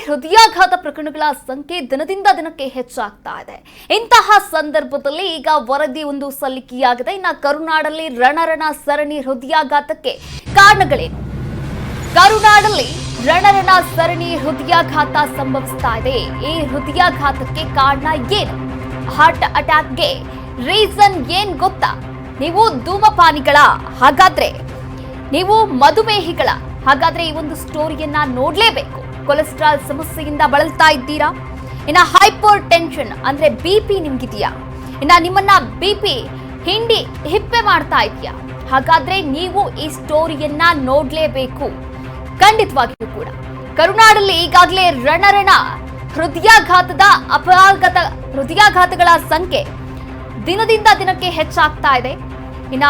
ಹೃದಯಾಘಾತ ಪ್ರಕರಣಗಳ ಸಂಖ್ಯೆ ದಿನದಿಂದ ದಿನಕ್ಕೆ ಹೆಚ್ಚಾಗ್ತಾ ಇದೆ. ಇಂತಹ ಸಂದರ್ಭದಲ್ಲಿ ಈಗ ವರದಿ ಒಂದು ಸಲ್ಲಿಕೆಯಾಗಿದೆ. ಇನ್ನು ಕರುನಾಡಲ್ಲಿ ರಣರಣ ಸರಣಿ ಹೃದಯಾಘಾತಕ್ಕೆ ಕಾರಣಗಳೇನು? ಕರುನಾಡಲ್ಲಿ ರಣರಣ ಸರಣಿ ಹೃದಯಾಘಾತ ಸಂಭವಿಸ್ತಾ ಇದೆ. ಈ ಹೃದಯಾಘಾತಕ್ಕೆ ಕಾರಣ ಏನು? ಹಾರ್ಟ್ ಅಟ್ಯಾಕ್ಗೆ ರೀಸನ್ ಏನ್ ಗೊತ್ತಾ? ನೀವು ಧೂಮಪಾನಿಗಳ, ಹಾಗಾದ್ರೆ ನೀವು ಮಧುಮೇಹಿಗಳ, ಹಾಗಾದ್ರೆ ಈ ಒಂದು ಸ್ಟೋರಿಯನ್ನ ನೋಡ್ಲೇಬೇಕು. ಕೊಲೆಸ್ಟ್ರಾಲ್ ಸಮಸ್ಯೆಯಿಂದ ಬಳಲ್ತಾ ಇದ್ದೀರಾ? ಇನ್ನ ಹೈಪರ್ ಟೆನ್ಷನ್ ಅಂದ್ರೆ ಬಿಪಿ ನಿಮ್ಗಿದೆಯಾ? ಇನ್ನ ನಿಮ್ಮನ್ನ ಬಿಪಿ ಹಿಂಡಿ ಹಿಪ್ಪೆ ಮಾಡ್ತಾ ಇದೆಯಾ? ಹಾಗಾದ್ರೆ ನೀವು ಈ ಸ್ಟೋರಿಯನ್ನ ನೋಡ್ಲೇಬೇಕು. ಖಂಡಿತವಾಗಿಯೂ ಕೂಡ ಕರುನಾಡಲ್ಲಿ ಈಗಾಗಲೇ ರಣರಣ ಹೃದಯಾಘಾತಗಳ ಸಂಖ್ಯೆ ದಿನದಿಂದ ದಿನಕ್ಕೆ ಹೆಚ್ಚಾಗ್ತಾ ಇದೆ. ಇನ್ನ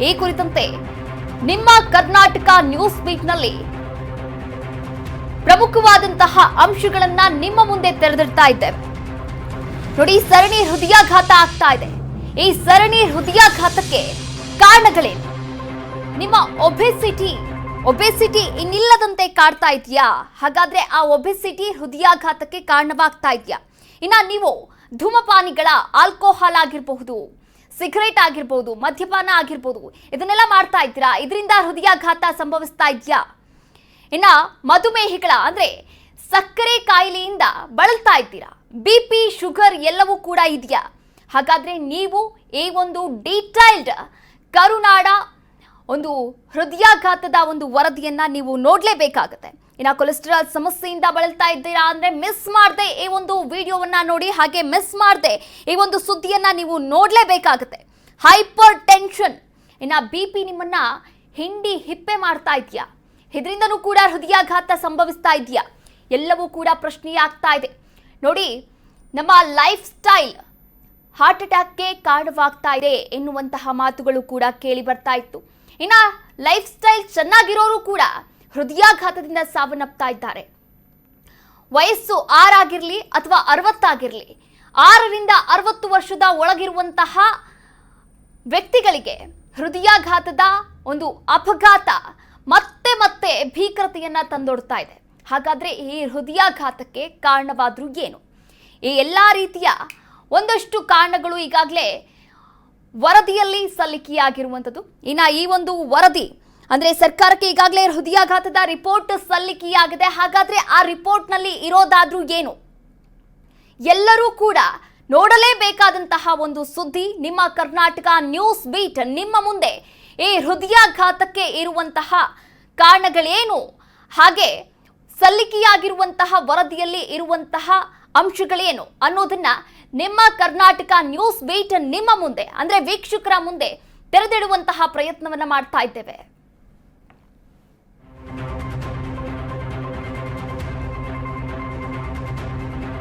ಈ ಕುರಿತಂತೆ ನಿಮ್ಮ ಕರ್ನಾಟಕ ನ್ಯೂಸ್ ಬೀಟ್ನಲ್ಲಿ ಪ್ರಮುಖವಾದಂತಹ ಅಂಶಗಳನ್ನ ನಿಮ್ಮ ಮುಂದೆ ತೆರೆದಿಡ್ತಾ ಇದ್ದೇವೆ. ನೋಡಿ, ಸರಣಿ ಹೃದಯಾಘಾತ ಆಗ್ತಾ ಇದೆ. ಈ ಸರಣಿ ಹೃದಯಾಘಾತಕ್ಕೆ ಕಾರಣಗಳೇನು? ನಿಮ್ಮ ಒಬೆಸಿಟಿ ಇನ್ನಿಲ್ಲದಂತೆ ಕಾಡ್ತಾ ಇದೆಯಾ? ಹಾಗಾದ್ರೆ ಆ ಒಬೆಸಿಟಿ ಹೃದಯಾಘಾತಕ್ಕೆ ಕಾರಣವಾಗ್ತಾ ಇದೆಯಾ? ಇನ್ನ ನೀವು ಧೂಮಪಾನಿಗಳ, ಆಲ್ಕೋಹಾಲ್ ಆಗಿರಬಹುದು, ಸಿಗರೇಟ್ ಆಗಿರ್ಬೋದು, ಮದ್ಯಪಾನ ಆಗಿರ್ಬೋದು, ಇದನ್ನೆಲ್ಲ ಮಾಡ್ತಾ ಇದ್ದೀರಾ? ಇದರಿಂದ ಹೃದಯಾಘಾತ ಸಂಭವಿಸ್ತಾ ಇದೆಯಾ? ಇನ್ನ ಮಧುಮೇಹಿಗಳ ಅಂದ್ರೆ ಸಕ್ಕರೆ ಕಾಯಿಲೆಯಿಂದ ಬಳಲ್ತಾ ಇದ್ದೀರಾ? ಬಿಪಿ, ಶುಗರ್ ಎಲ್ಲವೂ ಕೂಡ ಇದೆಯಾ? ಹಾಗಾದ್ರೆ ನೀವು ಈ ಒಂದು ಡೀಟೈಲ್ಡ್ ಕರುನಾಡ ಒಂದು ಹೃದಯಾಘಾತದ ಒಂದು ವರದಿಯನ್ನ ನೀವು ನೋಡ್ಲೇಬೇಕಾಗತ್ತೆ. ಇನ್ನ ಕೊಲೆಸ್ಟ್ರಾಲ್ ಸಮಸ್ಯೆಯಿಂದ ಬಳಲ್ತಾ ಇದ್ದೀರಾ ಅಂದ್ರೆ ಮಿಸ್ ಮಾಡದೆ ಈ ಒಂದು ವಿಡಿಯೋವನ್ನ ನೋಡಿ, ಹಾಗೆ ಮಿಸ್ ಮಾಡದೆ ಈ ಒಂದು ಸುದ್ದಿಯನ್ನ ನೀವು ನೋಡ್ಲೇಬೇಕಾಗತ್ತೆ. ಹೈಪರ್ ಟೆನ್ಷನ್, ಇನ್ನ ಬಿಪಿ ನಿಮ್ಮನ್ನ ಹಿಂಡಿ ಹಿಪ್ಪೆ ಮಾಡ್ತಾ ಇದೆಯಾ? ಇದರಿಂದನೂ ಕೂಡ ಹೃದಯಾಘಾತ ಸಂಭವಿಸ್ತಾ ಇದೆಯಾ? ಎಲ್ಲವೂ ಕೂಡ ಪ್ರಶ್ನೆಯಾಗ್ತಾ ಇದೆ. ನೋಡಿ, ನಮ್ಮ ಲೈಫ್ ಸ್ಟೈಲ್ ಹಾರ್ಟ್ ಅಟ್ಯಾಕ್ಗೆ ಕಾರಣವಾಗ್ತಾ ಇದೆ ಎನ್ನುವಂತಹ ಮಾತುಗಳು ಕೂಡ ಕೇಳಿ ಬರ್ತಾ ಇತ್ತು. ಇನ್ನ ಲೈಫ್ ಸ್ಟೈಲ್ ಚೆನ್ನಾಗಿರೋರು ಕೂಡ ಹೃದಯಾಘಾತದಿಂದ ಸಾವನ್ನಪ್ತಾ ಇದ್ದಾರೆ. ವಯಸ್ಸು 6 ಆಗಿರಲಿ ಅಥವಾ 60 ಆಗಿರಲಿ, 6ರಿಂದ 60 ವರ್ಷದ ಒಳಗಿರುವಂತಹ ವ್ಯಕ್ತಿಗಳಿಗೆ ಹೃದಯಾಘಾತದ ಒಂದು ಅಪಘಾತ ಮತ್ತೆ ಮತ್ತೆ ಭೀಕರತೆಯನ್ನ ತಂದೊಡ್ತಾ ಇದೆ. ಹಾಗಾದ್ರೆ ಈ ಹೃದಯಾಘಾತಕ್ಕೆ ಕಾರಣವಾದ್ರೂ ಏನು? ಈ ಎಲ್ಲಾ ರೀತಿಯ ಒಂದಷ್ಟು ಕಾರಣಗಳು ಈಗಾಗಲೇ ವರದಿಯಲ್ಲಿ ಸಲ್ಲಿಕೆಯಾಗಿರುವಂಥದ್ದು. ಇನ್ನು ಈ ಒಂದು ವರದಿ ಅಂದ್ರೆ ಸರ್ಕಾರಕ್ಕೆ ಈಗಾಗಲೇ ಹೃದಯಾಘಾತದ ರಿಪೋರ್ಟ್ ಸಲ್ಲಿಕೆಯಾಗಿದೆ. ಹಾಗಾದ್ರೆ ಆ ರಿಪೋರ್ಟ್ನಲ್ಲಿ ಇರೋದಾದ್ರೂ ಏನು? ಎಲ್ಲರೂ ಕೂಡ ನೋಡಲೇಬೇಕಾದಂತಹ ಒಂದು ಸುದ್ದಿ. ನಿಮ್ಮ ಕರ್ನಾಟಕ ನ್ಯೂಸ್ ಬೀಟ್ ನಿಮ್ಮ ಮುಂದೆ ಈ ಹೃದಯಾಘಾತಕ್ಕೆ ಇರುವಂತಹ ಕಾರಣಗಳೇನು, ಹಾಗೆ ಸಲ್ಲಿಕೆಯಾಗಿರುವಂತಹ ವರದಿಯಲ್ಲಿ ಇರುವಂತಹ ಅಂಶಗಳೇನು ಅನ್ನೋದನ್ನ ನಿಮ್ಮ ಕರ್ನಾಟಕ ನ್ಯೂಸ್ ಬೀಟ್ ನಿಮ್ಮ ಮುಂದೆ ಅಂದ್ರೆ ವೀಕ್ಷಕರ ಮುಂದೆ ತೆರೆದಿಡುವಂತಹ ಪ್ರಯತ್ನವನ್ನ ಮಾಡ್ತಾ ಇದ್ದೇವೆ.